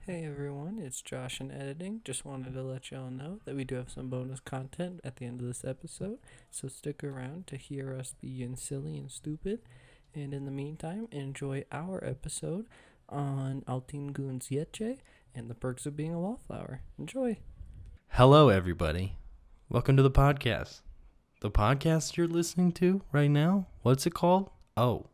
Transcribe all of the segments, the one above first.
Hey everyone, it's Josh in editing. Just wanted to let y'all know that we do have some bonus content at the end of this episode, so stick around to hear us being silly and stupid. And in the meantime, enjoy our episode on Altin Goon's Gece and the perks of being a wallflower. Enjoy! Hello, everybody. Welcome to the podcast. The podcast you're listening to right now, what's it called? Oh,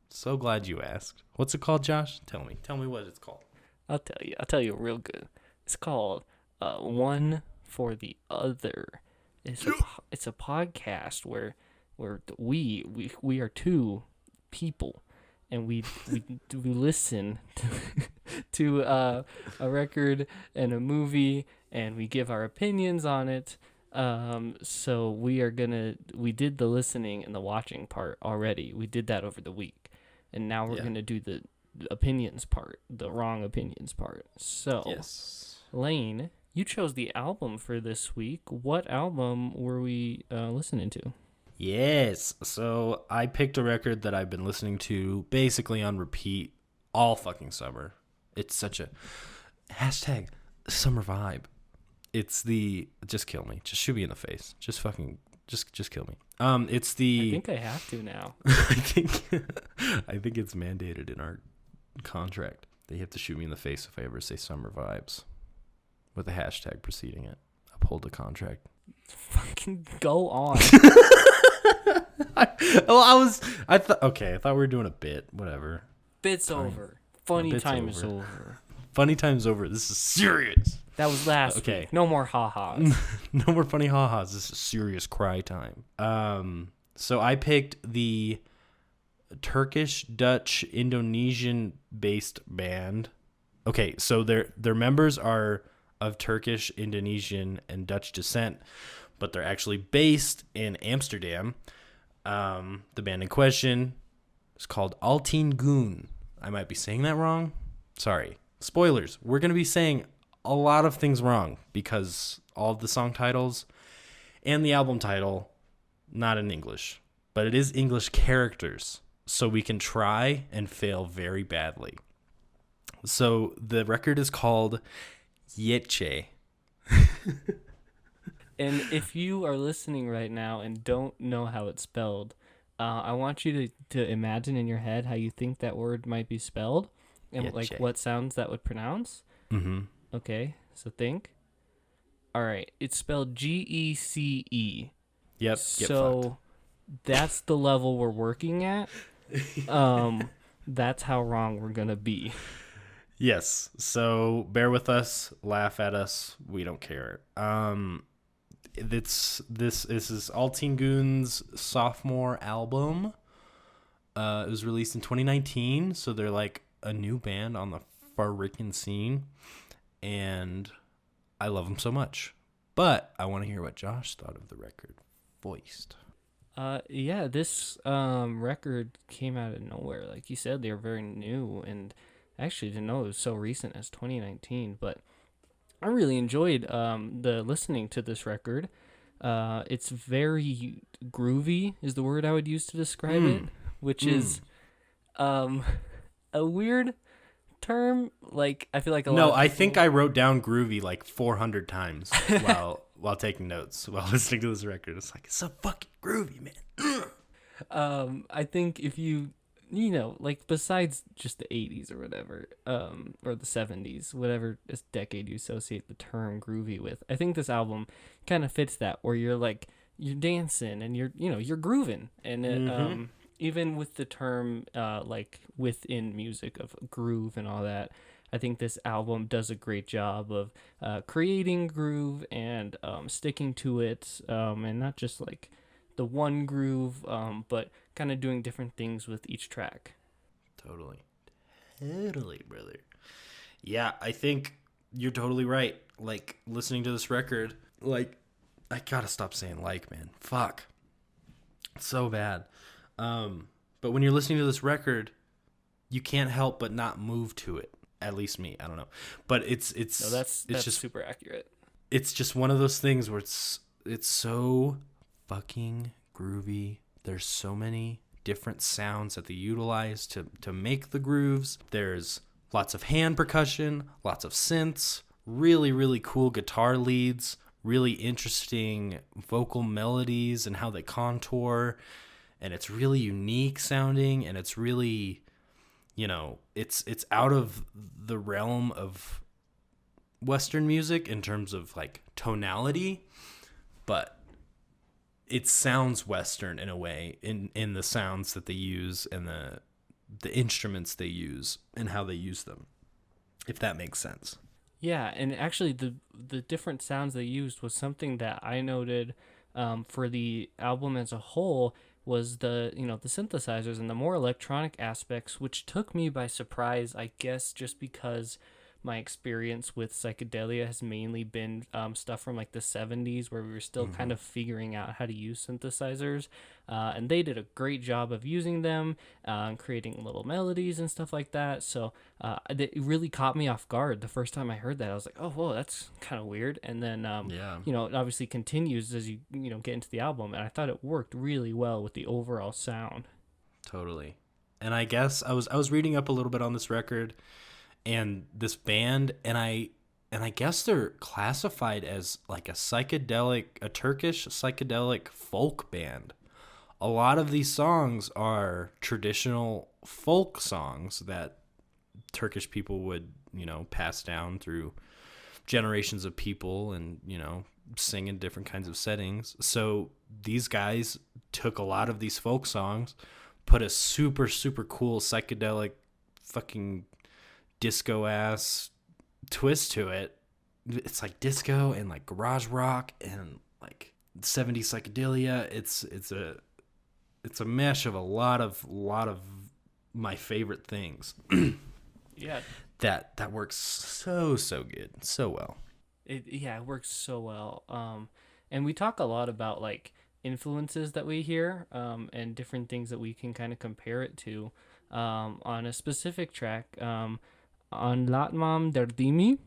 so glad you asked. What's it called, Josh? Tell me what it's called. I'll tell you real good. It's called One for the Other. It's a podcast where we are two people, and we listen to a record and a movie, and we give our opinions on it. So we did the listening and the watching part already. We did that over the week, and now we're gonna do the opinions part, the wrong opinions part. So, Yes. Lane, you chose the album for this week. What album were we listening to? Yes. So I picked a record that I've been listening to basically on repeat all fucking summer. It's such a hashtag summer vibe. It's the just kill me. Just shoot me in the face. Just kill me. It's the I think I have to now. I think it's mandated in our contract. They have to shoot me in the face if I ever say summer vibes with a hashtag preceding it. Uphold the contract. Fucking go on. I thought we were doing a bit. Whatever. Bit's over. Funny Bit's time is over. over. Funny time's over. This is serious. That was last week. No more ha-has. No more funny ha-has. This is serious cry time. So I picked the Turkish, Dutch, Indonesian based band. Okay, so their members are of Turkish, Indonesian, and Dutch descent, but they're actually based in Amsterdam. The band in question is called Altin Goon. I might be saying that wrong. Sorry. Spoilers. We're going to be saying a lot of things wrong because all of the song titles and the album title not in English, but it is English characters, so we can try and fail very badly. So the record is called Gece. And if you are listening right now and don't know how it's spelled, I want you to imagine in your head how you think that word might be spelled and Gece. like what sounds that would pronounce. Mm-hmm. Okay, so think. All right, it's spelled Gece. Yep. So that's the level we're working at. That's how wrong we're gonna be. Yes. So bear with us, laugh at us. We don't care. This is Altin Goon's sophomore album. It was released in 2019, so they're like a new band on the freaking scene, and I love them so much. But I want to hear what Josh thought of the record. Voiced. Yeah, this record came out of nowhere. Like you said, they were very new, and I actually didn't know it was so recent as 2019. But I really enjoyed the listening to this record. It's very groovy is the word I would use to describe it, which is a weird term. Like I feel like I think I wrote down groovy like 400 times while taking notes while listening to this record. It's like, it's so fucking groovy, man. I think if you like besides just the 80s or whatever, or the 70s, whatever decade you associate the term groovy with, I think this album kind of fits that, where you're dancing and you're grooving, and it, even with the term like within music of groove and all that, I think this album does a great job of creating groove and sticking to it, and not just like the one groove, but kind of doing different things with each track. Totally, brother. Yeah, I think you're totally right. Like, listening to this record, like, I gotta stop saying like, man. Fuck. It's so bad. But when you're listening to this record, you can't help but not move to it. At least me. I don't know. But it's that's just super accurate. It's just one of those things where it's so fucking groovy. There's so many different sounds that they utilize to make the grooves. There's Lots of hand percussion, lots of synths, really, really cool guitar leads, really interesting vocal melodies and how they contour. And it's really unique sounding, and it's really, it's out of the realm of Western music in terms of like tonality, but it sounds Western in a way in the sounds that they use and the instruments they use and how they use them, if that makes sense. Yeah, and actually, the different sounds they used was something that I noted for the album as a whole was the synthesizers and the more electronic aspects, which took me by surprise, I guess, just because my experience with psychedelia has mainly been stuff from like the 70s where we were still kind of figuring out how to use synthesizers, and they did a great job of using them, creating little melodies and stuff like that. So it really caught me off guard the first time I heard that. I was like, oh whoa, that's kind of weird. And then Yeah, it obviously continues as you get into the album, and I thought it worked really well with the overall sound. totally. And I guess I was reading up a little bit on this record and this band, and I guess they're classified as like a Turkish psychedelic folk band. A lot of these songs are traditional folk songs that Turkish people would, pass down through generations of people and, sing in different kinds of settings. So these guys took a lot of these folk songs, put a super, super cool psychedelic fucking disco ass twist to it. It's like disco and like garage rock and like 70s psychedelia. It's a mesh of a lot of my favorite things. Yeah, that works so good, so well. it works so well. And we talk a lot about like influences that we hear, and different things that we can kind of compare it to, on a specific track. On Latmam Derdimi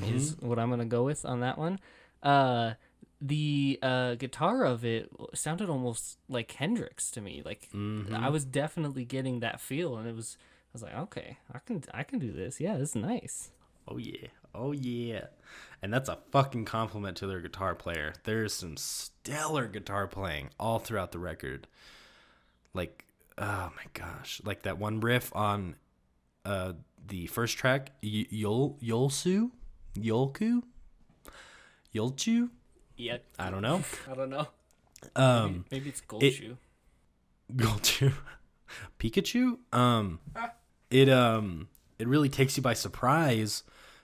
is what I'm gonna go with on that one. The guitar of it sounded almost like Hendrix to me. Like I was definitely getting that feel, and I was like, okay, I can do this. Yeah, this is nice. Oh yeah. Oh yeah. And that's a fucking compliment to their guitar player. There's some stellar guitar playing all throughout the record. Like, oh my gosh. Like that one riff on the first track, Yolchu? Yolchu? Yeah, I don't know. I don't know. Maybe it's Gulchu. Pikachu? It really takes you by surprise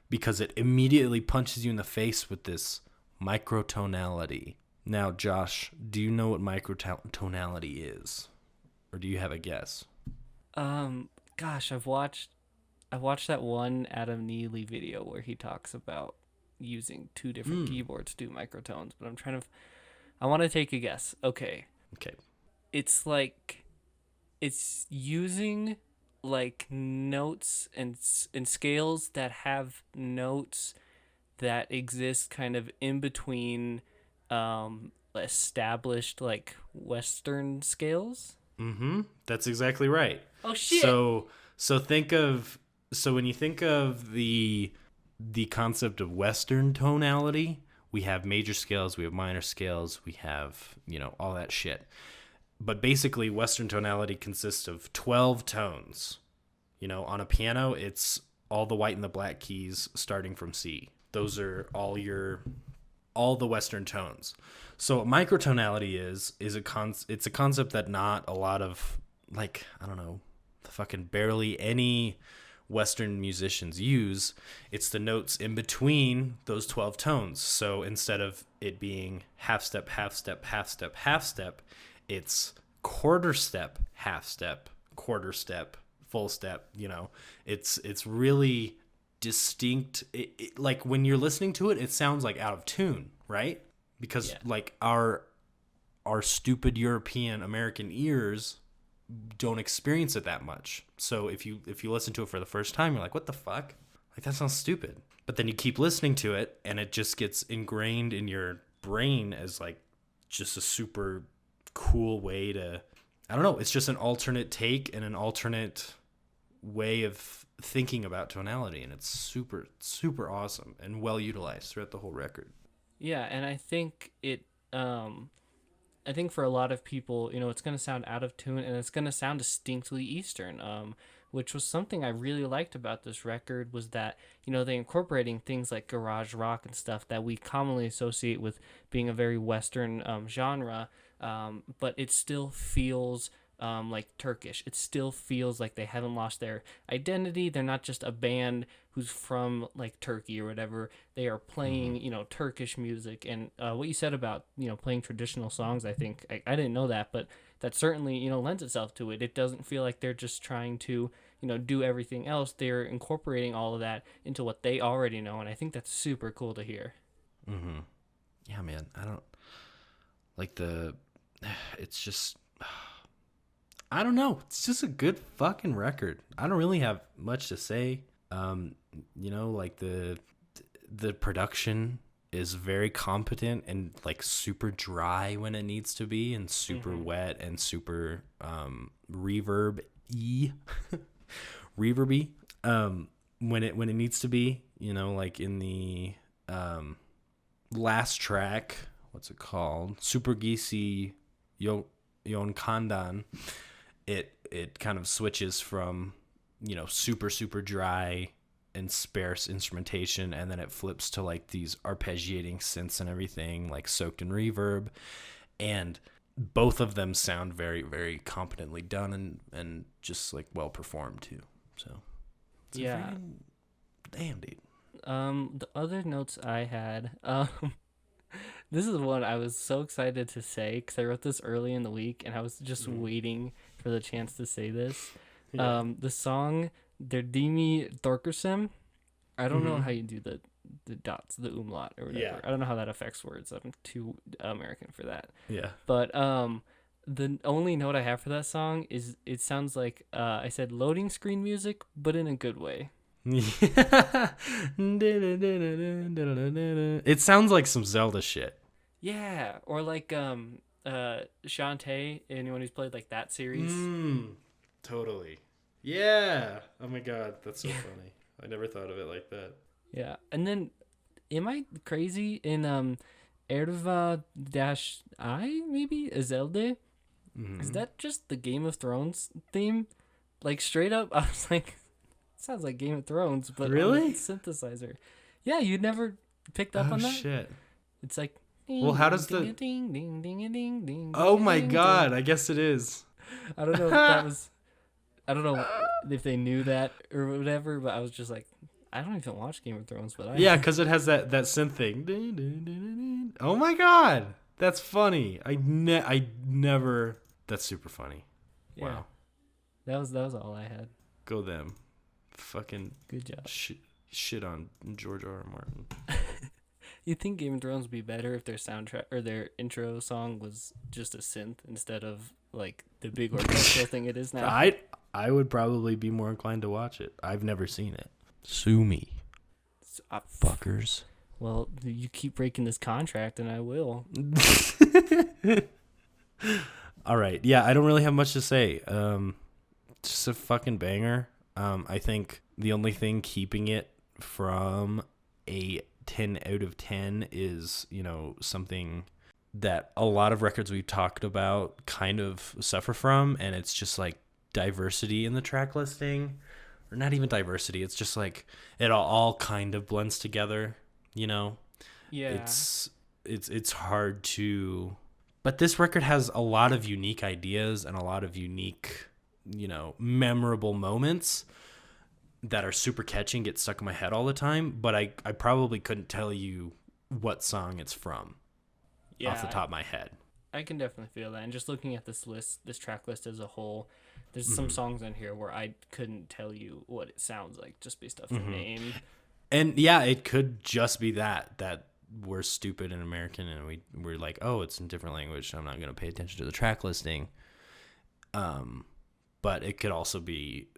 because it immediately punches you in the face with this microtonality. Now, Josh, do you know what microtonality is? Or do you have a guess? Gosh, I've watched that one Adam Neely video where he talks about using two different keyboards to do microtones, but I want to take a guess. Okay. Okay. It's like it's using like notes and scales that have notes that exist kind of in between established like Western scales. That's exactly right. Oh shit. So when you think of the concept of Western tonality, we have major scales, we have minor scales, we have, all that shit. But basically, Western tonality consists of 12 tones. On a piano, it's all the white and the black keys starting from C. Those are all the Western tones. So what microtonality is it's a concept that not a lot of, like, I don't know, fucking barely any Western musicians use. It's the notes in between those 12 tones. So instead of it being half step, half step, half step, half step, it's quarter step, half step, quarter step, full step. It's really distinct. Like when you're listening to it, it sounds like out of tune, right? Because like our stupid European American ears don't experience it that much. So if you listen to it for the first time, you're like, what the fuck? Like, that sounds stupid. But then you keep listening to it and it just gets ingrained in your brain as like just a super cool way to, I don't know, it's just an alternate take and an alternate way of thinking about tonality, and it's super super awesome and well utilized throughout the whole record. Yeah, and I think for a lot of people, it's going to sound out of tune and it's going to sound distinctly Eastern, which was something I really liked about this record was that, they incorporating things like garage rock and stuff that we commonly associate with being a very Western genre, but it still feels like Turkish. It still feels like they haven't lost their identity. They're not just a band who's from like Turkey or whatever. They are Mm-hmm. playing, Turkish music. And what you said about, playing traditional songs, I think I didn't know that, but that certainly, lends itself to it. It doesn't feel like they're just trying to, do everything else. They're incorporating all of that into what they already know. And I think that's super cool to hear. Mm-hmm. Yeah, man. I don't like the. It's just. I don't know. It's just a good fucking record. I don't really have much to say. Like the production is very competent and like super dry when it needs to be, and super Mm-hmm. wet and super reverby when it needs to be. Like in the last track, what's it called? Super Gece Yon Kandan. It kind of switches from super super dry and sparse instrumentation, and then it flips to like these arpeggiating synths and everything, like soaked in reverb, and both of them sound very very competently done, and just like well performed too. So it's a Yeah. freaking damn, dude. The other notes I had, this is one I was so excited to say because I wrote this early in the week and I was just Mm. waiting for the chance to say this. Yeah. The song Derdimi Dorkersem. I don't know Mm-hmm. how you do the dots, the umlaut or Yeah. whatever. I don't know how that affects words. I'm too American for that. Yeah. But the only note I have for that song is it sounds like I said loading screen music, but in a good way. It sounds like some Zelda shit. Yeah, or like Shantae, anyone who's played like that series. Totally. Yeah. Oh my god, that's so funny. I never thought of it like that. Yeah. And then am I crazy in Erva dash I maybe Azelde? Is Mm-hmm. that just the Game of Thrones theme? Like straight up I was like sounds like Game of Thrones but on a Really? synthesizer. Yeah, you never picked up Oh on that? shit. It's like Well, ding how ding does ding the? a ding ding ding a ding ding Oh ding a my ding ding. god, I guess it is. I don't know if that was I don't know if they knew that or whatever, but I was just like, I don't even watch Game of Thrones, but I Yeah, because it has that synth thing. Oh my god, that's funny. I never. That's super funny. yeah, Wow, that was all I had. go them. Fucking Good job. shit on George R. R. Martin. You think Game of Thrones would be better if their soundtrack or their intro song was just a synth instead of like the big orchestral thing it is now? I would probably be more inclined to watch it. I've never seen it. Sue me, fuckers. Well, you keep breaking this contract, and I will. All right. Yeah, I don't really have much to say. Just a fucking banger. I think the only thing keeping it from a 10 out of 10 is, something that a lot of records we've talked about kind of suffer from, and it's just like diversity in the track listing. Or not even diversity, it's just like it all kind of blends together, you know? Yeah. It's hard to, but this record has a lot of unique ideas and a lot of unique, memorable moments that are super catchy and get stuck in my head all the time, but I probably couldn't tell you what song it's from off the Yeah, top of my head. I can definitely feel that. And just looking at this track list as a whole, there's some Mm-hmm. songs in here where I couldn't tell you what it sounds like just based off the Mm-hmm. name. And yeah, it could just be that we're stupid and American, and we're like, oh, it's in a different language, so I'm not gonna pay attention to the track listing. But it could also be,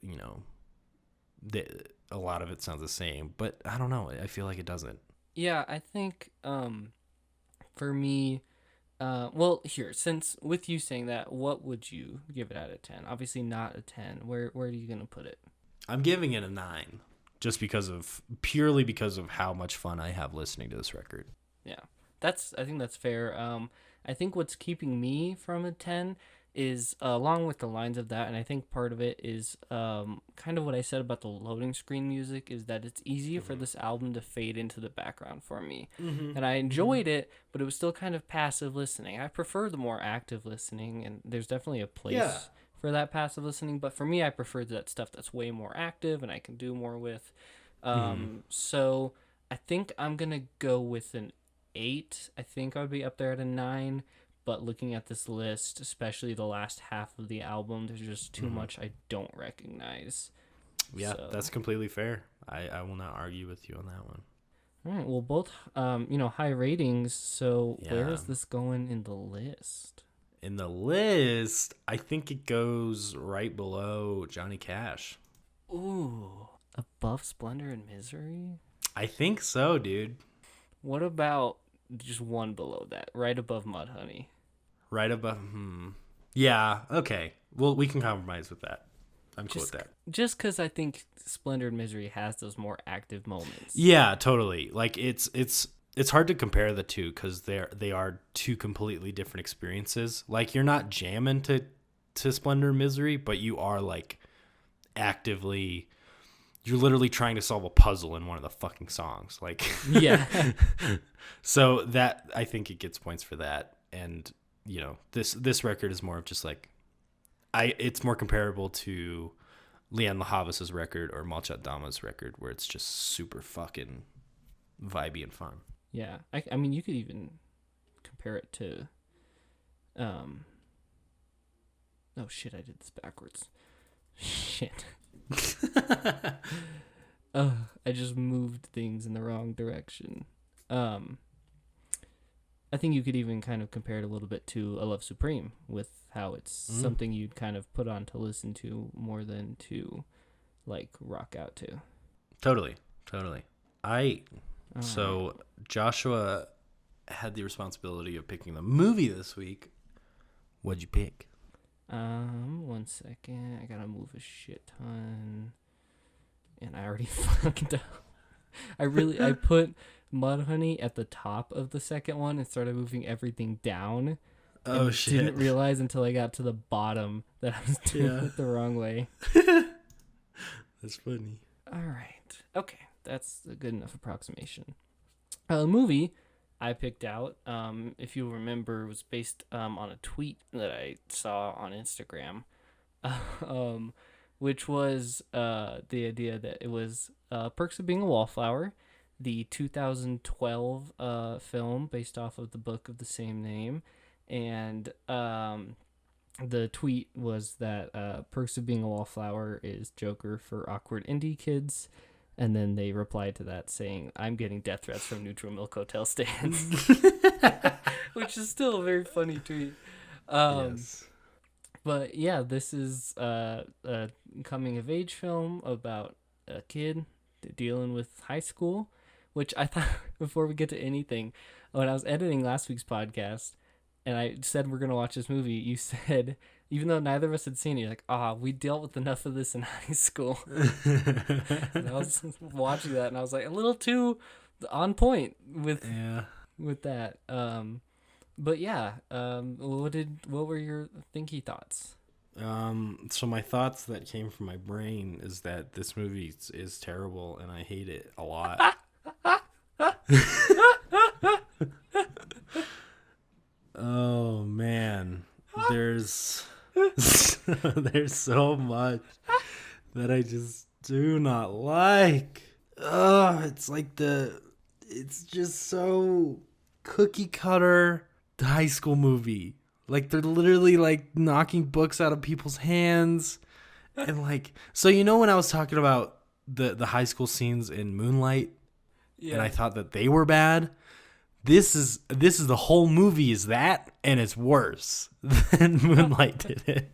a lot of it sounds the same, but I don't know. I feel like it doesn't. Yeah, I think for me, well, here, since with you saying that, what would you give it out of 10? Obviously not a 10. Where are you gonna put it? I'm giving it a 9, just purely because of how much fun I have listening to this record. Yeah, I think that's fair. I think what's keeping me from a 10 is along with the lines of that, and I think part of it is kind of what I said about the loading screen music is that it's easy for this album to fade into the background for me. And I enjoyed it, but it was still kind of passive listening. I prefer the more active listening, and there's definitely a place for that passive listening, but for me, I prefer that stuff that's way more active and I can do more with. So I think I'm gonna go with an 8. I think I would be up there at a 9. But looking at this list, especially the last half of the album, there's just too much I don't recognize. Yeah, that's completely fair. I will not argue with you on that one. All right. Well, both high ratings. So where is this going in the list? In the list, I think it goes right below Johnny Cash. Ooh, above Splendor and Misery? I think so, dude. What about just one below that, right above Mudhoney? Right above. Yeah. Okay. Well, we can compromise with that. I'm cool with that. Just because I think Splendor and Misery has those more active moments. Yeah, totally. Like it's hard to compare the two because they are two completely different experiences. Like you're not jamming to Splendor and Misery, but you are like actively. You're literally trying to solve a puzzle in one of the fucking songs. Like yeah. So that I think it gets points for that. And you know, this record is more of just like it's more comparable to Lianne La Havas's record or Malchat Dama's record where it's just super fucking vibey and fun. Yeah. I mean you could even compare it to oh shit, I did this backwards. Shit. I just moved things in the wrong direction. I think you could even kind of compare it a little bit to A Love Supreme with how it's something you'd kind of put on to listen to more than to like rock out to. Totally. So Joshua had the responsibility of picking the movie this week. What'd you pick? 1 second. I gotta move a shit ton. And I already fucked up. I put Mudhoney at the top of the second one and started moving everything down. Oh, and shit. Didn't realize until I got to the bottom that I was doing it the wrong way. That's funny. All right. Okay. That's a good enough approximation. The movie I picked out, if you remember, was based on a tweet that I saw on Instagram, which was the idea that it was Perks of Being a Wallflower, the 2012 film based off of the book of the same name. And the tweet was that Perks of Being a Wallflower is Joker for awkward indie kids. And then they replied to that saying, I'm getting death threats from Neutral Milk Hotel stands. Which is still a very funny tweet. Yes. But yeah, this is a coming of age film about a kid dealing with high school, which I thought before we get to anything, when I was editing last week's podcast and I said we're going to watch this movie, you said, even though neither of us had seen it, you're like, we dealt with enough of this in high school. And I was watching that and I was like a little too on point with that. But yeah, what were your thinky thoughts? So my thoughts that came from my brain is that this movie is terrible and I hate it a lot. Oh man, there's so much that I just do not like. It's just so cookie cutter high school movie. Like they're literally like knocking books out of people's hands. And like, so you know when I was talking about the high school scenes in Moonlight, and I thought that they were bad. This is the whole movie is that, and it's worse than Moonlight did it.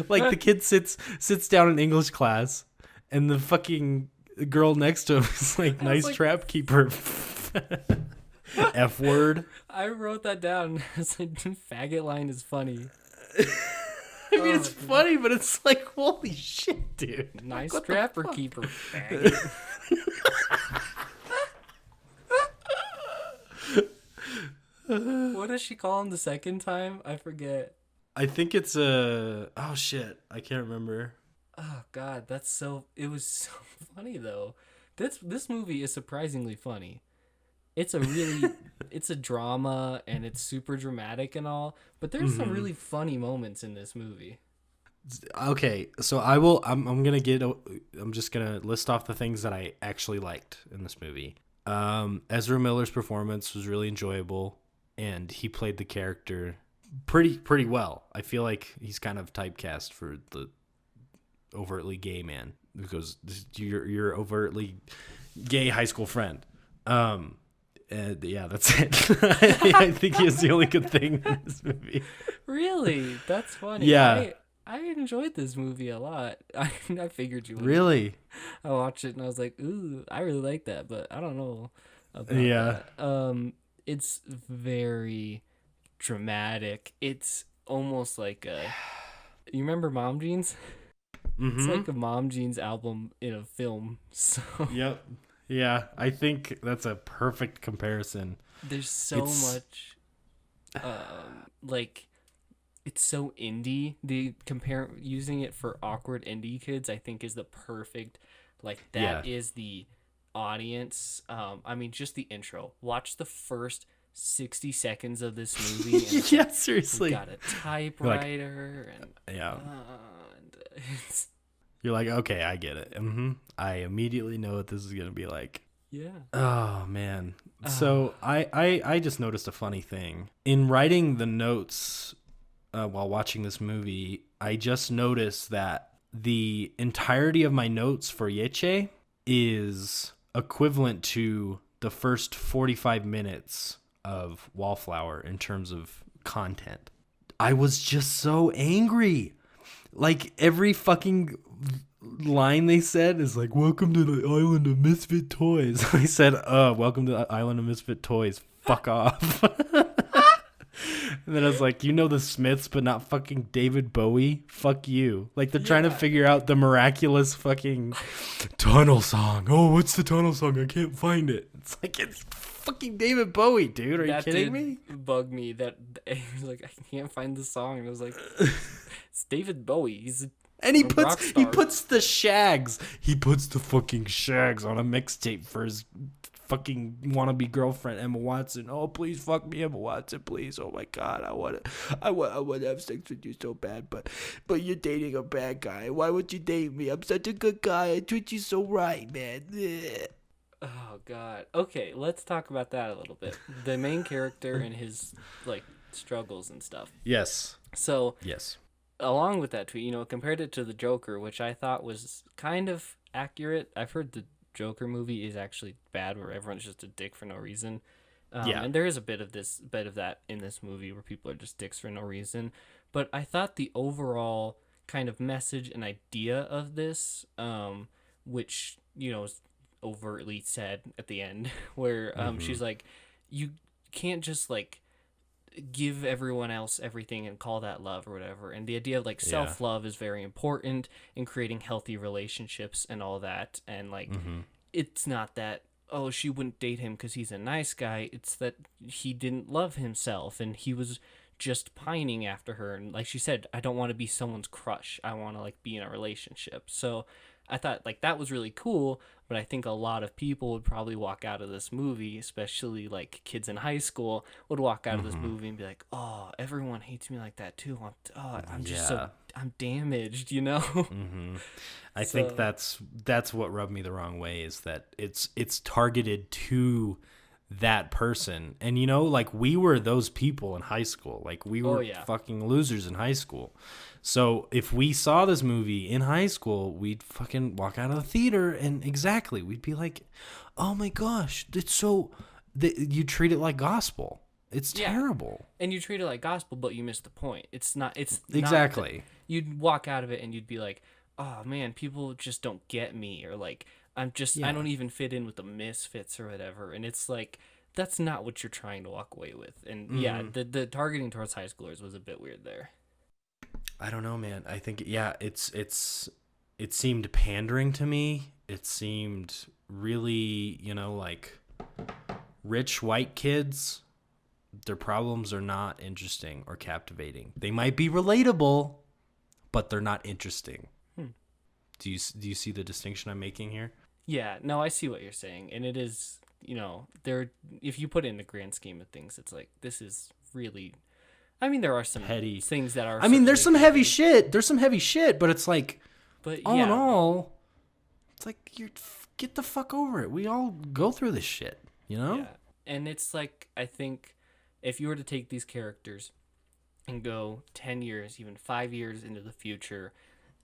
Like the kid sits down in English class, and the fucking girl next to him is like, nice trap keeper. F word. I wrote that down. I said, faggot line is funny. I mean, Oh, it's funny, but it's like, holy shit, dude. Like, nice what the trapper fuck? keeper, faggot. What does she call him the second time? I forget. I think it's a. Oh shit, I can't remember. Oh God, that's so. It was so funny though. This movie is surprisingly funny. It's a really, it's a drama and it's super dramatic and all, but there's some Hmm. really funny moments in this movie. Okay, so I will. I'm gonna get. I'm just gonna list off the things that I actually liked in this movie. Ezra Miller's performance was really enjoyable, and he played the character pretty well. I feel like he's kind of typecast for the overtly gay man because you're overtly gay high school friend. And yeah, that's it. I think he is the only good thing in this movie. Really, that's funny. Yeah, I enjoyed this movie a lot. I figured you would. really. I watched it and I was like, ooh, I really like that, but I don't know about Yeah. that. It's very dramatic. It's almost like a. You remember Mom Jeans? It's Mm-hmm. like a Mom Jeans album in a film. So Yep. Yeah, I think that's a perfect comparison. there's so It's much, like it's so indie. The compare using it for awkward indie kids, I think, is the perfect. Like yeah. that is the audience. I mean, just the intro. Watch the first 60 seconds of this movie, and it's Yeah, like we seriously. got a You're like, typewriter, yeah. and it's You're like, okay, I get it. I immediately know what this is gonna be like. yeah. Oh man. So Ah, I just noticed a funny thing in writing the notes while watching this movie. I just noticed that the entirety of my notes for Gece is equivalent to the first 45 minutes of Wallflower in terms of content. I was just so angry. Like every fucking line they said is like, "Welcome to the island of misfit toys." I said, welcome to the island of misfit toys. Fuck off." And then I was like, "You know the Smiths, but not fucking David Bowie. Fuck you." Like they're trying to yeah. figure out the miraculous fucking tunnel song. Oh, what's the tunnel song? I can't find it. It's like it's fucking David Bowie, dude. Are you That kidding did me? bug me. That he was like, I can't find the song, and I was like, it's David Bowie. He's And a rock he star. puts the shags. He puts the fucking shags on a mixtape for his fucking wannabe girlfriend Emma Watson. Oh, please fuck me, Emma Watson, please. Oh my god, I want to have sex with you so bad, but you're dating a bad guy. Why would you date me? I'm such a good guy. I treat you so right, man. Ugh. Oh God. Okay, let's talk about that a little bit. The main character and his like struggles and stuff. Yes. So Yes. along with that tweet, compared it to the Joker, which I thought was kind of accurate. I've heard the Joker movie is actually bad, where everyone's just a dick for no reason. Yeah. And there is a bit of that in this movie where people are just dicks for no reason. But I thought the overall kind of message and idea of this, which is overtly said at the end, where Mm-hmm. she's like, you can't just like give everyone else everything and call that love or whatever. And the idea of like Yeah. self love is very important in creating healthy relationships and all that. And like, Mm-hmm. it's not that, oh, she wouldn't date him because he's a nice guy. It's that he didn't love himself and he was just pining after her. And like she said, I don't want to be someone's crush. I want to like be in a relationship. So I thought like that was really cool, but I think a lot of people would probably walk out of this movie, especially like kids in high school, would walk out of this Mm-hmm. movie and be like, "Oh, everyone hates me like that too. I'm just so Yeah. I'm damaged." Mm-hmm. I think So that's what rubbed me the wrong way is that it's targeted to that person. And like we were those people in high school. Like we oh were yeah, fucking losers in high school. So if we saw this movie in high school, we'd fucking walk out of the theater and exactly, we'd be like, "Oh my gosh, it's so you treat it like gospel. It's yeah. terrible." And you treat it like gospel, but you miss the point. It's not that Exactly. you'd walk out of it and you'd be like, oh man, people just don't get me, or like I Yeah. don't even fit in with the misfits or whatever. And it's like that's not what you're trying to walk away with. And yeah, Mhm. the targeting towards high schoolers was a bit weird there. I don't know, man. I think it seemed pandering to me. It seemed really, like rich white kids, their problems are not interesting or captivating. They might be relatable, but they're not interesting. Hmm. Do you see the distinction I'm making here? Yeah, no, I see what you're saying, and it is, there. If you put it in the grand scheme of things, it's like this is really. I mean, there are some Heady things that are. I mean, there's some certainly heavy shit. There's some heavy shit, but it's like but all in yeah, all, it's like get the fuck over it. We all go through this shit, you know? yeah, and it's like I think if you were to take these characters and go 10 years, even 5 years into the future,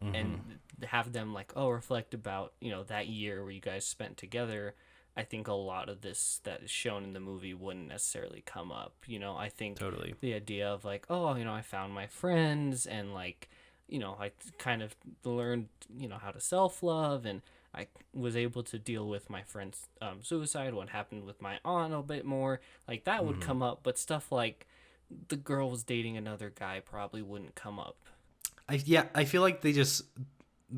and have them like reflect about that year where you guys spent together, I think a lot of this that is shown in the movie wouldn't necessarily come up. I think Totally. the idea of like, I found my friends, and like, I kind of learned how to self-love, and I was able to deal with my friend's suicide, what happened with my aunt a bit more, like that would come up, but stuff like the girl was dating another guy probably wouldn't come up. I feel like they just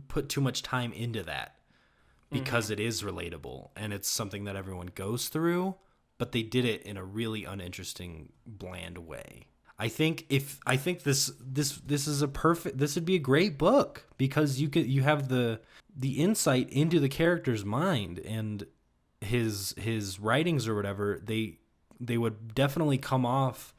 put too much time into that because it is relatable and it's something that everyone goes through, but they did it in a really uninteresting, bland way. I think this would be a great book because you have the insight into the character's mind and his writings or whatever. They would definitely come off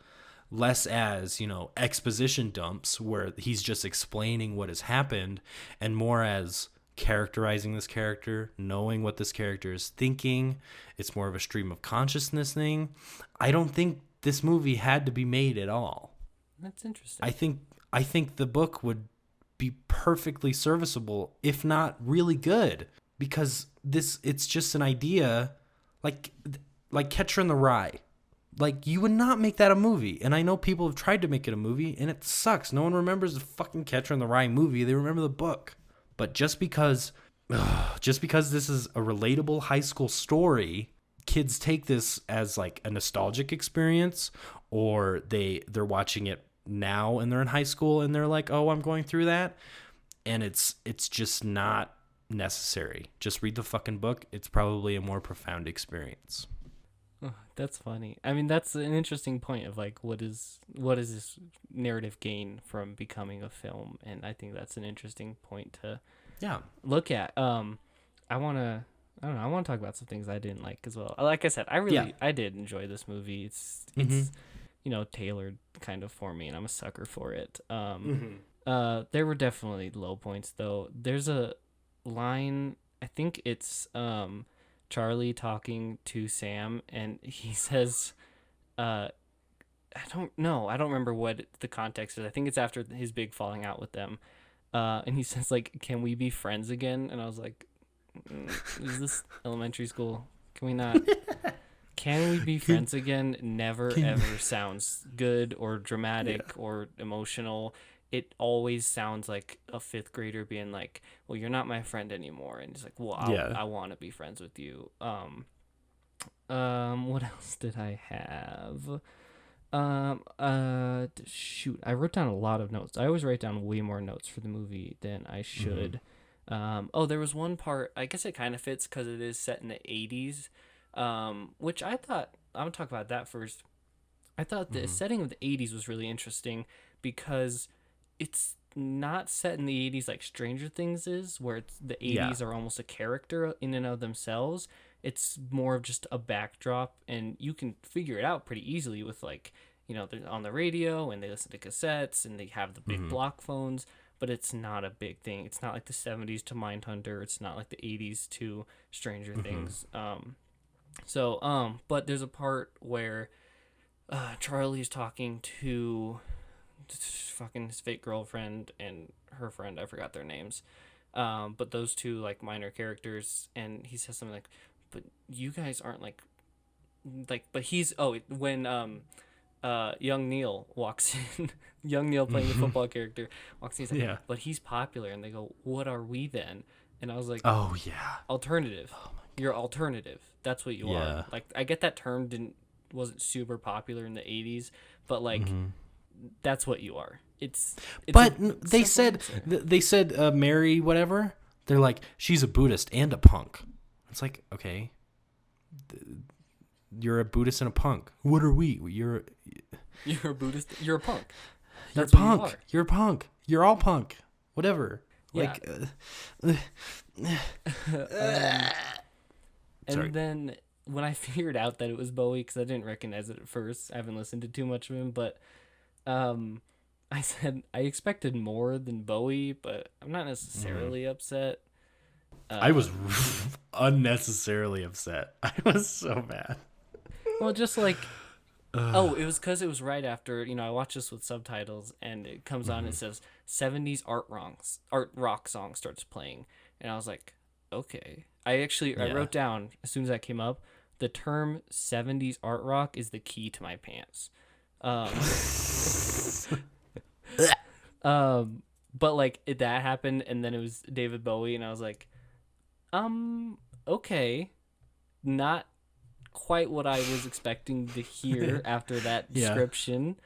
less as, exposition dumps where he's just explaining what has happened, and more as characterizing this character, knowing what this character is thinking. It's more of a stream of consciousness thing. I don't think this movie had to be made at all. That's interesting. I think the book would be perfectly serviceable, if not really good, because it's just an idea like Catcher in the Rye. Like, you would not make that a movie. And I know people have tried to make it a movie, and it sucks. No one remembers the fucking Catcher in the Rye movie. They remember the book. But just because this is a relatable high school story, kids take this as like a nostalgic experience, or they're watching it now and they're in high school and they're like, oh, I'm going through that. And it's just not necessary. Just read the fucking book. It's probably a more profound experience. Oh, that's funny. I mean, that's an interesting point of like, what is this narrative gain from becoming a film? And I think that's an interesting point to look at. I want to talk about some things I didn't like as well. Like I said, I did enjoy this movie. It's tailored kind of for me, and I'm a sucker for it. There were definitely low points though. There's a line, I think it's Charlie talking to Sam, and he says, I don't remember what the context is. I think it's after his big falling out with them. And he says, like, can we be friends again? And I was like, is this elementary school? Can we not? Can we be friends again? Never, ever sounds good or dramatic or emotional. It always sounds like a fifth grader being like, well, you're not my friend anymore. And he's like, well, I want to be friends with you. What else did I have? Shoot, I wrote down a lot of notes. I always write down way more notes for the movie than I should. There was one part, I guess it kind of fits because it is set in the 80s, which I thought, I'm going to talk about that first. I thought the setting of the 80s was really interesting because it's not set in the 80s like Stranger Things is, where the 80s are almost a character in and of themselves. It's more of just a backdrop, and you can figure it out pretty easily with like, they're on the radio and they listen to cassettes and they have the big block phones, but it's not a big thing. It's not like the 70s to Mindhunter. It's not like the 80s to Stranger Things. But there's a part where Charlie's talking to fucking his fake girlfriend and her friend. I forgot their names. But those two like minor characters, and he says something like, but you guys aren't like, but he's, when young Neil walks in, young Neil playing the football character walks in, he's like, but he's popular, and they go, what are we then? And I was like, oh yeah, alternative. You're alternative. That's what you are. Like, I get that term wasn't super popular in the 80s, but like that's what you are. It's But a they simple said answer. they said Mary whatever. They're like, she's a Buddhist and a punk. It's like, okay, you're a Buddhist and a punk. What are we? You're a Buddhist. You're a punk. You're a That's what you punk. are. You're a punk. You're all punk. Whatever. Yeah. Like, And sorry. then when I figured out that it was Bowie, because I didn't recognize it at first, I haven't listened to too much of him, but I said I expected more than Bowie, but I'm not necessarily upset. I was unnecessarily upset. I was so mad. Well, just like, oh, it was because it was right after, I watched this with subtitles, and it comes on, it says 70s art rock song starts playing, and I was like, okay. I Yeah. wrote down, as soon as that came up, the term 70s art rock is the key to my pants. Um, but like that happened, and then it was David Bowie, and I was like, okay, not quite what I was expecting to hear after that Yeah. description,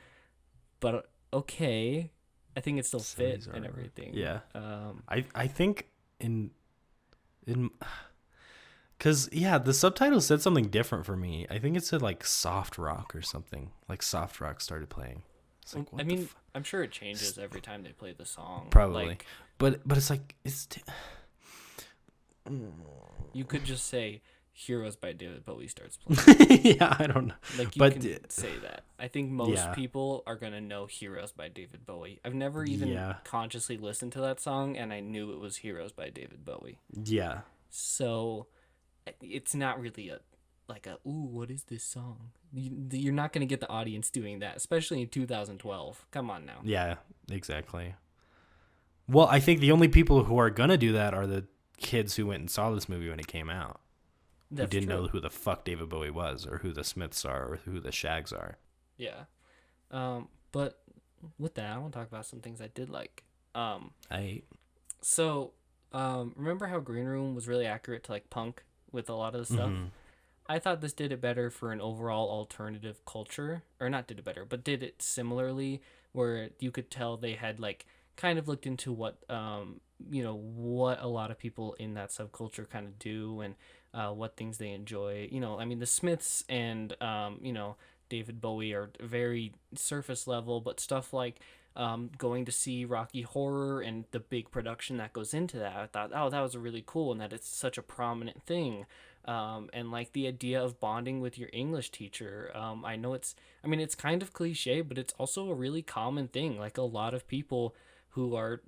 but okay, I think it still fit 70s and art rock. everything. Yeah. I think in because the subtitle said something different for me. I think it said like soft rock or something. Like soft rock started playing. It's like, what I the mean, I'm sure it changes every time they play the song. Probably. Like, but it's like you could just say "Heroes" by David Bowie starts playing. yeah, I don't know. Like, you But can say that. I think most people are gonna know "Heroes" by David Bowie. I've never even consciously listened to that song, and I knew it was "Heroes" by David Bowie. Yeah. So it's not really a ooh, what is this song? You're not gonna get the audience doing that, especially in 2012. Come on now. Yeah, exactly. Well, I think the only people who are gonna do that are the kids who went and saw this movie when it came out. Who didn't know who the fuck David Bowie was, or who the Smiths are, or who the Shags are. Yeah. But with that, I want to talk about some things I did like. So, remember how Green Room was really accurate to like punk with a lot of the stuff? Mm-hmm. I thought this did it better for an overall alternative culture, or not did it better, but did it similarly, where you could tell they had like kind of looked into what what a lot of people in that subculture kind of do, and what things they enjoy. I mean, the Smiths and David Bowie are very surface level, but stuff like going to see Rocky Horror and the big production that goes into that, I thought, oh, that was really cool, and that it's such a prominent thing. And like the idea of bonding with your English teacher. I know it's kind of cliche, but it's also a really common thing. Like a lot of people who are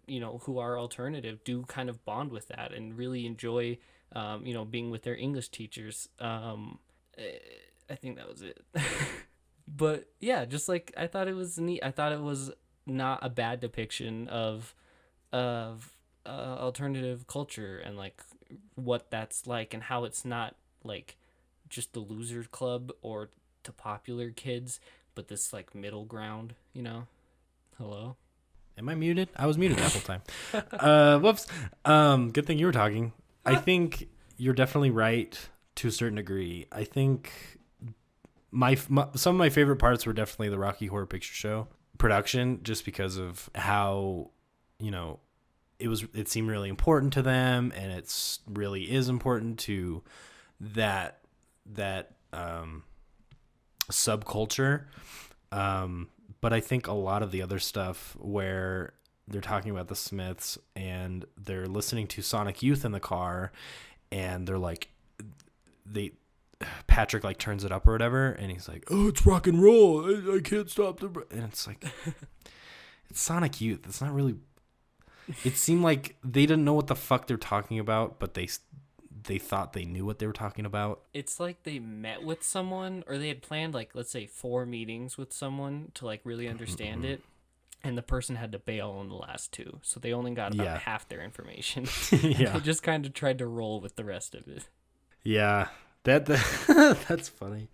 alternative do kind of bond with that and really enjoy being with their English teachers. I think that was it. But yeah, just like I thought it was neat. I thought it was not a bad depiction of alternative culture, and like what that's like, and how it's not like just the losers club or to popular kids, but this like middle ground. Hello. Am I muted? I was muted that whole time. Whoops. Good thing you were talking. I think you're definitely right to a certain degree. I think my some of my favorite parts were definitely the Rocky Horror Picture Show production, just because of how it seemed really important to them, and it's really is important to that subculture. But I think a lot of the other stuff where they're talking about the Smiths and they're listening to Sonic Youth in the car, and they're like, Patrick like turns it up or whatever, and he's like, "Oh, it's rock and roll. I can't stop the." And it's like, it's Sonic Youth. It's not really. It seemed like they didn't know what the fuck they're talking about, but they thought they knew what they were talking about. It's like they met with someone, or they had planned like, let's say 4 meetings with someone to like really understand it, and the person had to bail on the last 2, so they only got about half their information. Yeah. They just kind of tried to roll with the rest of it. Yeah, that's funny.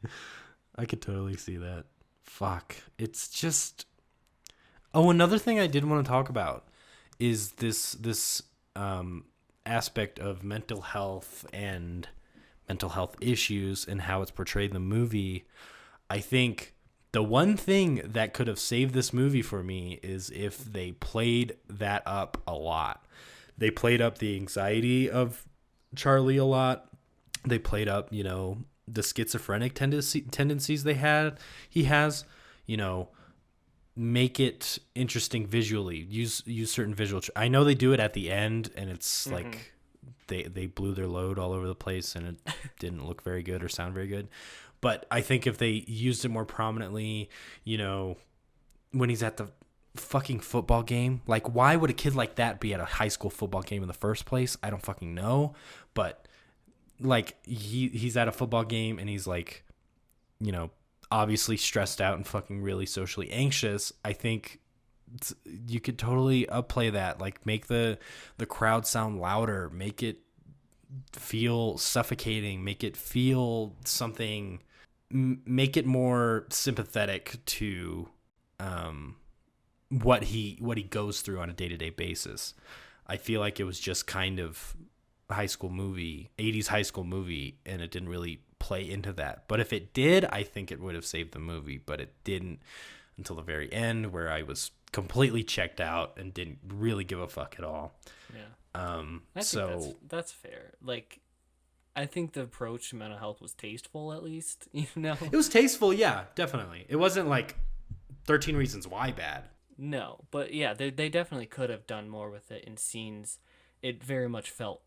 I could totally see that. Fuck, it's just. Oh, another thing I did want to talk about is this aspect of mental health and mental health issues and how it's portrayed in the movie. I think The one thing that could have saved this movie for me is if they played that up a lot. They played up the anxiety of Charlie a lot. They played up, the schizophrenic tendencies he has, make it interesting visually. Use certain visual. I know they do it at the end, and it's like they blew their load all over the place, and it didn't look very good or sound very good. But I think if they used it more prominently, when he's at the fucking football game, like, why would a kid like that be at a high school football game in the first place? I don't fucking know. But like, he's at a football game and he's like, obviously stressed out and fucking really socially anxious. I think you could totally upplay that, like make the crowd sound louder, make it feel suffocating, make it feel something, make it more sympathetic to what he goes through on a day-to-day basis. I feel like it was just kind of high school movie, 80s high school movie, and it didn't really play into that. But if it did, I think it would have saved the movie, but it didn't until the very end, where I was completely checked out and didn't really give a fuck at all. Yeah. I think that's fair. Like, I think the approach to mental health was tasteful, at least, It was tasteful, yeah, definitely. It wasn't like 13 Reasons Why bad. No, but yeah, they definitely could have done more with it in scenes. It very much felt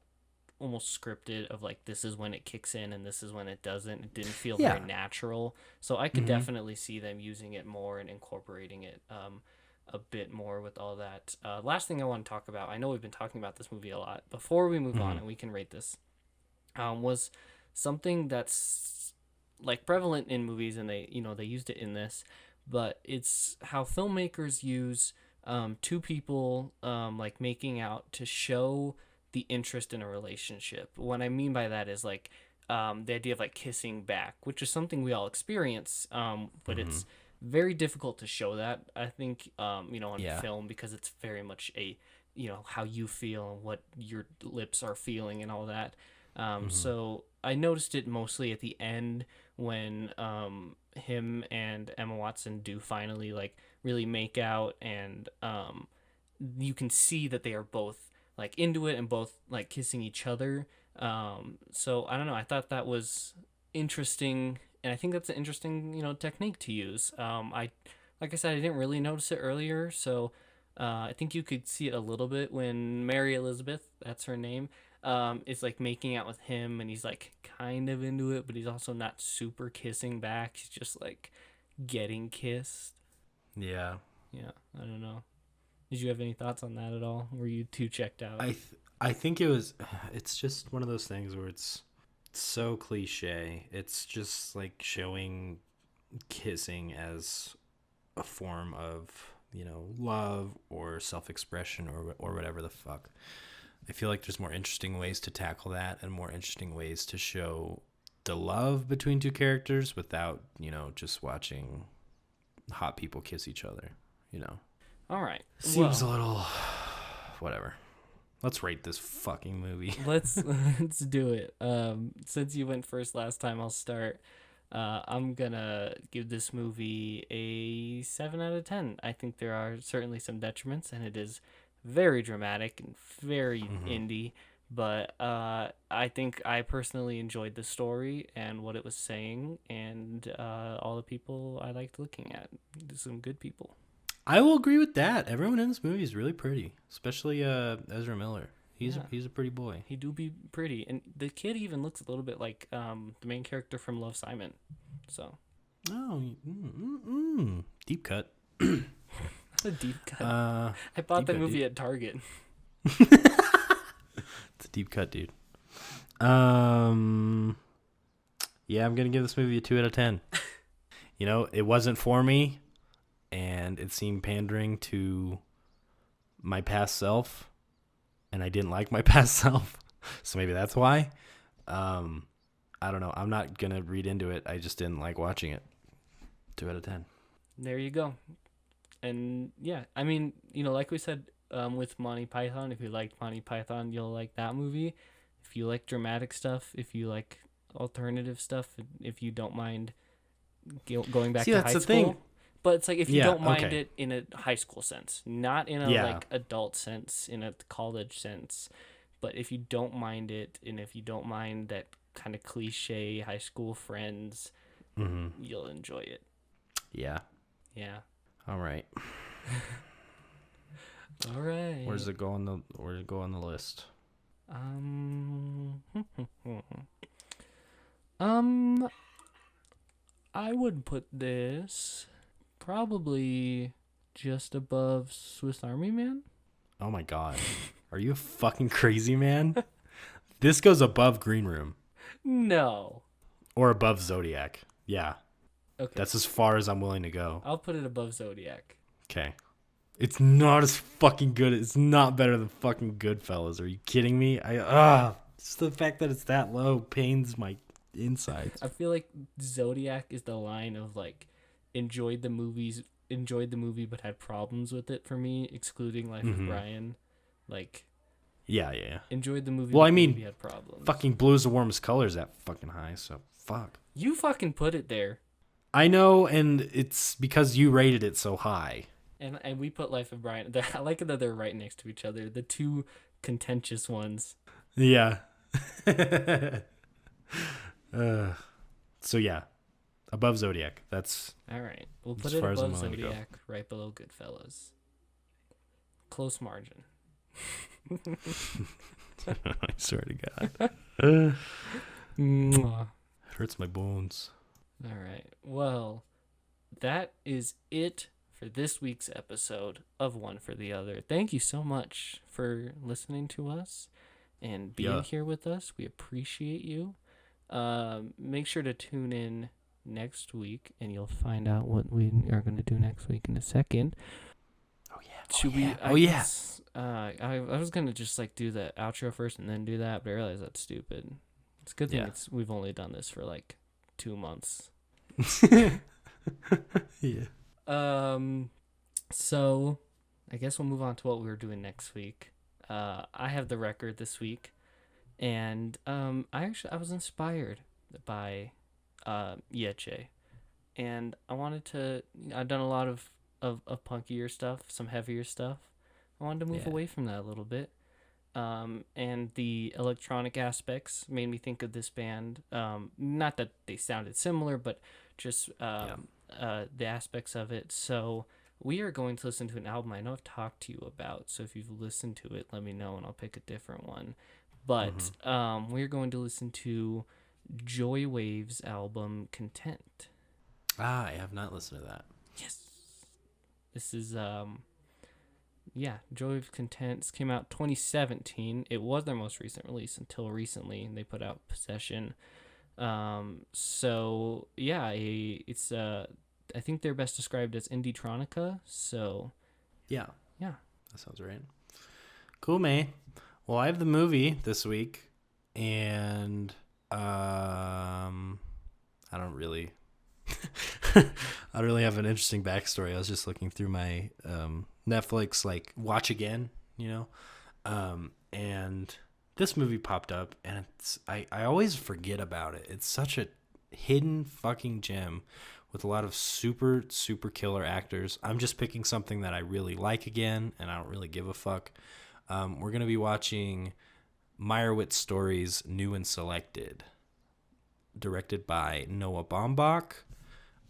almost scripted, of like, this is when it kicks in and this is when it doesn't. It didn't feel very natural. So I could definitely see them using it more and incorporating it a bit more with all that. Last thing I want to talk about, I know we've been talking about this movie a lot. Before we move on and we can rate this, was something that's like prevalent in movies, and they used it in this, but it's how filmmakers use two people like making out to show the interest in a relationship. What I mean by that is like the idea of like kissing back, which is something we all experience, but it's very difficult to show that, I think, on film, because it's very much a, how you feel and what your lips are feeling and all that. So I noticed it mostly at the end when him and Emma Watson do finally like really make out, and you can see that they are both like into it and both like kissing each other. So I don't know, I thought that was interesting, and I think that's an interesting technique to use. Like I said, I didn't really notice it earlier, so I think you could see it a little bit when Mary Elizabeth, that's her name, is like making out with him, and he's like kind of into it, but he's also not super kissing back. He's just like getting kissed. Yeah. I don't know. Did you have any thoughts on that at all? Were you too checked out? I think it's just one of those things where it's so cliche. It's just like showing kissing as a form of, love or self-expression or whatever the fuck. I feel like there's more interesting ways to tackle that, and more interesting ways to show the love between two characters without, just watching hot people kiss each other, All right. Seems a little whatever. Let's rate this fucking movie. let's do it. Since you went first last time, I'll start. I'm gonna give this movie a 7 out of 10. I think there are certainly some detriments, and it is very dramatic and very indie, but I think I personally enjoyed the story and what it was saying, and all the people I liked looking at. Some good people. I will agree with that. Everyone in this movie is really pretty, especially Ezra Miller. He's a pretty boy. He do be pretty, and the kid even looks a little bit like the main character from Love, Simon. So. Oh, deep cut. A deep cut. I bought that movie at Target. It's a deep cut, dude. Yeah, I'm gonna give this movie a 2 out of 10. It wasn't for me, and it seemed pandering to my past self, and I didn't like my past self, so maybe that's why. I don't know. I'm not gonna read into it. I just didn't like watching it. 2 out of 10. There you go. And yeah, I mean, like we said, with Monty Python, if you liked Monty Python, you'll like that movie. If you like dramatic stuff, if you like alternative stuff, if you don't mind going back See, to that's high the school. thing. But it's like if you Yeah, don't mind okay. it in a high school sense, not in a Yeah. like adult sense, in a college sense. But if you don't mind it, and if you don't mind that kind of cliche high school friends, Mm-hmm. you'll enjoy it. Yeah. Yeah. All right. All right. Where's it go on the list? Um. um. I would put this probably just above Swiss Army Man. Oh my god. Are you fucking crazy, man? This goes above Green Room No. or above Zodiac. Yeah. Okay. That's as far as I'm willing to go. I'll put it above Zodiac. Okay. It's not as fucking good. It's not better than fucking Goodfellas. Are you kidding me? Just the fact that it's that low pains my insides. I feel like Zodiac is the line of like enjoyed the movie but had problems with it for me, excluding Life of Brian. Like Yeah. enjoyed the movie Well, but I the mean, movie had problems. fucking Blue is the Warmest Color is that fucking high, so fuck. You fucking put it there. I know, and it's because you rated it so high. And we put Life of Brian. I like it that they're right next to each other. The two contentious ones. Yeah. So yeah, above Zodiac. That's All right. We'll as put it far as I'm above willing to go. Zodiac, right below Goodfellas. Close margin. I swear to God, Mwah. it hurts my bones. All right. Well, that is it for this week's episode of One for the Other. Thank you so much for listening to us and being here with us. We appreciate you. Make sure to tune in next week, and you'll find out what we are going to do next week in a second. Oh yeah. Should we? Yeah. I was gonna just like do the outro first and then do that, but I realized that's stupid. It's a good thing we've only done this for like 2 months. Yeah. So I guess we'll move on to what we were doing next week. I have the record this week, and I was inspired by Gece, and I've done a lot of punkier stuff, some heavier stuff. I wanted to move away from that a little bit. And the electronic aspects made me think of this band. Not that they sounded similar, but just the aspects of it. So we are going to listen to an album I know I've talked to you about. So if you've listened to it, let me know and I'll pick a different one. But we're going to listen to Joy Wave's album Content. I have not listened to that. Yes. This is Joy of Content came out 2017. It was their most recent release until recently. They put out Possession. It's I think they're best described as indie-tronica. So Yeah. yeah. That sounds right. Cool, man. Well, I have the movie this week, and I don't really have an interesting backstory. I was just looking through my Netflix like watch again, and this movie popped up, and I always forget about it. It's such a hidden fucking gem with a lot of super super killer actors. I'm just picking something that I really like again, and I don't really give a fuck. We're gonna be watching Meyerowitz Stories New and Selected, directed by Noah Baumbach.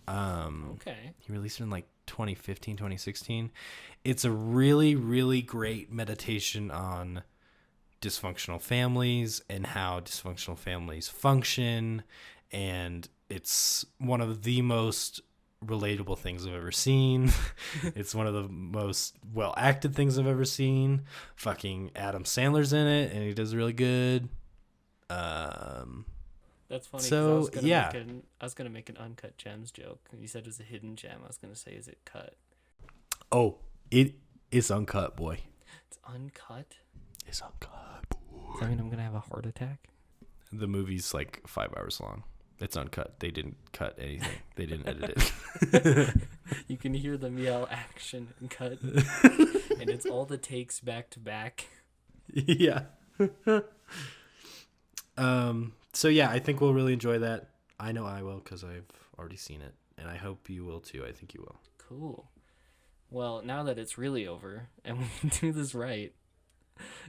Okay. He released it in like 2015, 2016. It's a really, really great meditation on dysfunctional families and how dysfunctional families function. And it's one of the most relatable things I've ever seen. It's one of the most well-acted things I've ever seen. Fucking Adam Sandler's in it, and he does really good. That's funny. So, yeah. I was gonna make an Uncut Gems joke. You said it was a hidden gem. I was gonna say, is it cut? Oh, it is uncut, boy. It's uncut. It's uncut, boy. Does that mean I'm gonna have a heart attack? The movie's like 5 hours long. It's uncut. They didn't cut anything. They didn't edit it. You can hear them yell action and cut, and it's all the takes back to back. Yeah. So yeah, I think we'll really enjoy that. I know I will because I've already seen it. and I hope you will too. I think you will. Cool. Well, now that it's really over and we can do this right,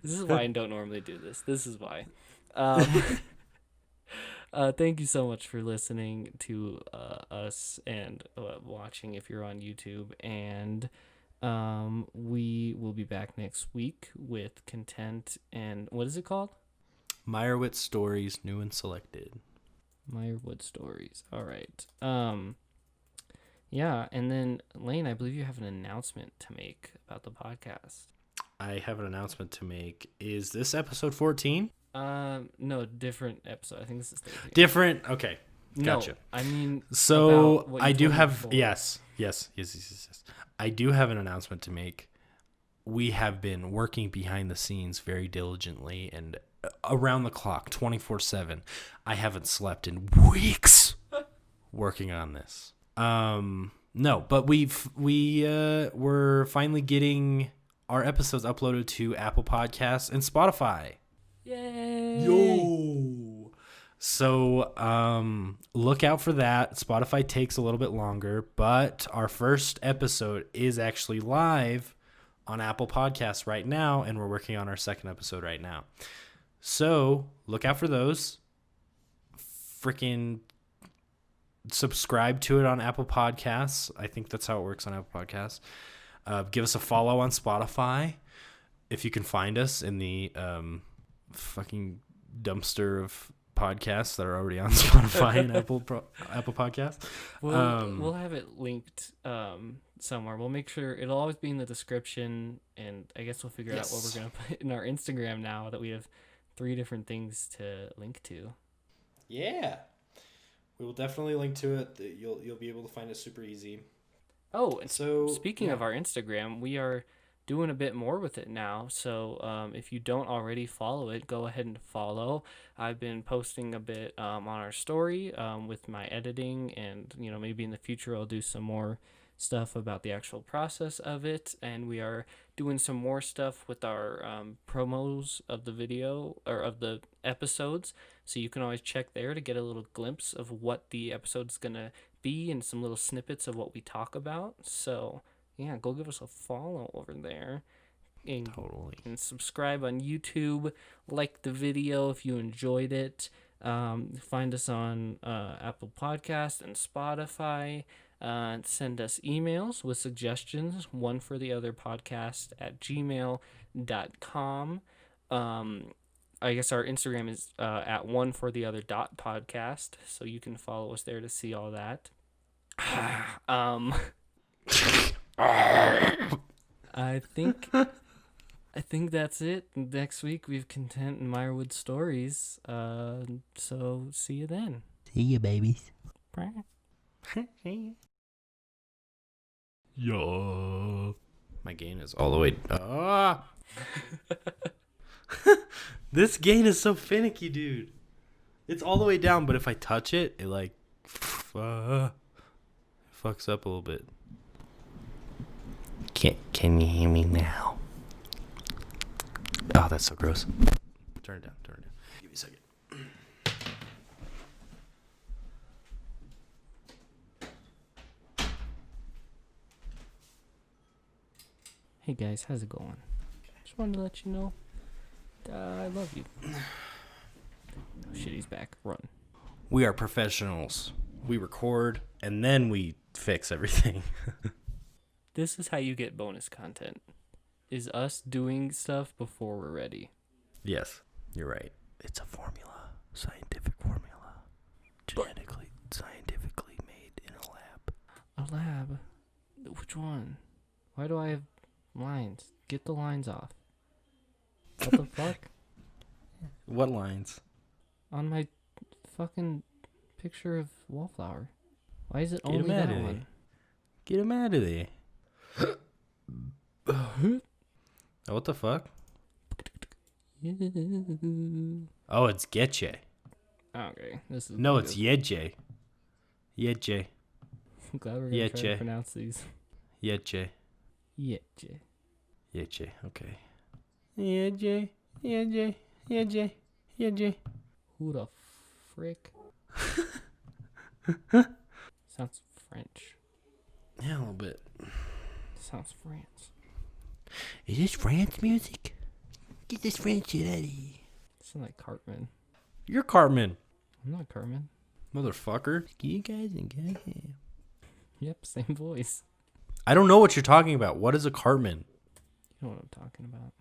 this is why I don't normally do this. This is why. Thank you so much for listening to us and watching if you're on YouTube. And we will be back next week with content. And what is it called? Meyerowitz Stories, new and selected. Meyerwood Stories. All right. Yeah, and then Lane, I believe you have an announcement to make about the podcast. I have an announcement to make. Is this episode 14? No, different episode. I think this is 13. Different. Okay, gotcha. No, I mean, so what I you do told me have before. yes. I do have an announcement to make. We have been working behind the scenes very diligently and around the clock, 24/7. I haven't slept in weeks working on this. No, but we're finally getting our episodes uploaded to Apple Podcasts and Spotify. Yay! Yo. So, look out for that. Spotify takes a little bit longer, but our first episode is actually live on Apple Podcasts right now, and we're working on our second episode right now. So, look out for those. Freaking subscribe to it on Apple Podcasts. I think that's how it works on Apple Podcasts. Give us a follow on Spotify if you can find us in the fucking dumpster of podcasts that are already on Spotify and Apple Podcasts. We'll have it linked somewhere. We'll make sure it'll always be in the description, and I guess we'll figure out what we're gonna put in our Instagram now that we have 3 different things to link to. Yeah, we will definitely link to it. You'll be able to find it super easy. Oh, and So speaking of our Instagram, we are doing a bit more with it now. So if you don't already follow it, go ahead and follow. I've been posting a bit on our story with my editing, and maybe in the future I'll do some more stuff about the actual process of it. And we are doing some more stuff with our promos of the video or of the episodes, so you can always check there to get a little glimpse of what the episode's gonna be and some little snippets of what we talk about. So yeah, go give us a follow over there. And, Totally. And subscribe on YouTube. Like the video if you enjoyed it. Find us on Apple Podcast and Spotify. Send us emails with suggestions, one for the other podcast at gmail.com. I guess our Instagram is at one for the other .podcast, so you can follow us there to see all that. I think that's it. Next week we have content and Meyerwood Stories. So see you then. See you, babies. Yo. My gain is all the way. This gain is so finicky, dude. It's all the way down, but if I touch it, it like fucks up a little bit. Can you hear me now? Oh, that's so gross. Turn it down. Give me a second. Hey guys, how's it going? Just wanted to let you know I love you. Oh shit, he's back. Run. We are professionals. We record and then we fix everything. This is how you get bonus content. Is us doing stuff before we're ready. Yes, you're right. It's a formula. Scientific formula. Scientifically made in a lab. A lab? Which one? Why do I have lines? Get the lines off. What the fuck? What lines? On my fucking picture of Wallflower. Why is it Get only him out that of one? there. Get him out of there. Oh, what the fuck? Oh, it's Gece. Okay, this is No, good. it's Yeje. Yeje. I'm glad we're gonna try Gece. to pronounce these. Yeje. Gece. Yeje. Okay. Yeje. Yeje. Yeje. Yeje. Who the frick? Sounds French. a little bit. Sounds France. Is this France music? Get this French shit out of here. Sound like Cartman. You're Cartman, I'm not Cartman. motherfucker. You guys and guys. Yep, same voice. I don't know what you're talking about. What is a Cartman? You know what I'm talking about.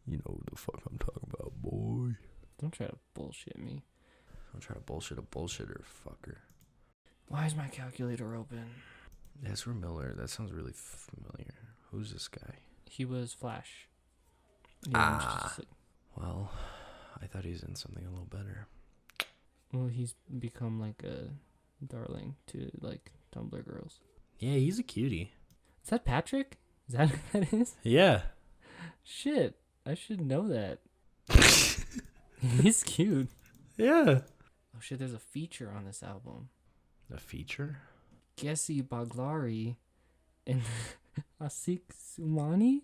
You know what the fuck I'm talking about, boy. Don't try to bullshit me. Don't try to bullshit a bullshitter, fucker. Why is my calculator open? Ezra Miller. That sounds really familiar. Who's this guy? He was Flash. Well, I thought he was in something a little better. Well, he's become like a darling to like Tumblr girls. Yeah, he's a cutie. Is that Patrick? Is that who that is? Yeah. Shit, I should know that. He's cute. Yeah. Oh shit, there's a feature on this album. A feature? Gece Baglari and Asik Soumani.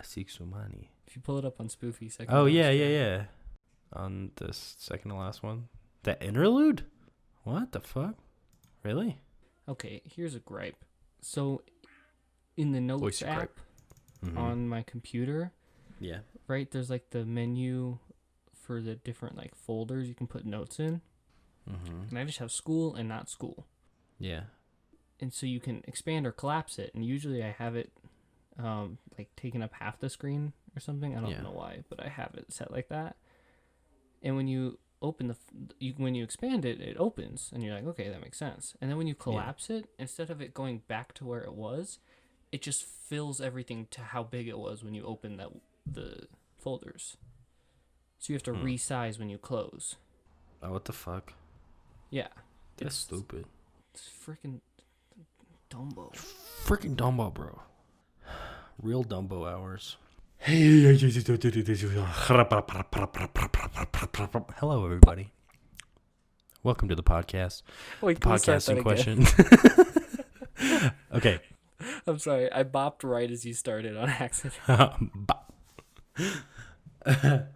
Asik Soumani. If you pull it up on Spoofy, second. Oh, yeah. On this second to last one. The interlude? What the fuck? Really? Okay, here's a gripe. So, in the Notes Voice app gripe. Mm-hmm. on my computer, Yeah. right, there's like the menu for the different like folders you can put notes in. Mm-hmm. And I just have school and not school. Yeah. And so you can expand or collapse it. And usually I have it like taking up half the screen or something. I don't know why, but I have it set like that. And when you open when you expand it, it opens, and you're like, okay, that makes sense. And then when you collapse it, instead of it going back to where it was, it just fills everything to how big it was when you open the folders. So you have to resize when you close. Oh, what the fuck? Yeah. That's stupid. It's freaking Dumbo. Freaking Dumbo, bro. Real Dumbo hours. Hello, everybody. Welcome to the podcast. Wait, The podcast in question. Okay. I'm sorry. I bopped right as you started on accident.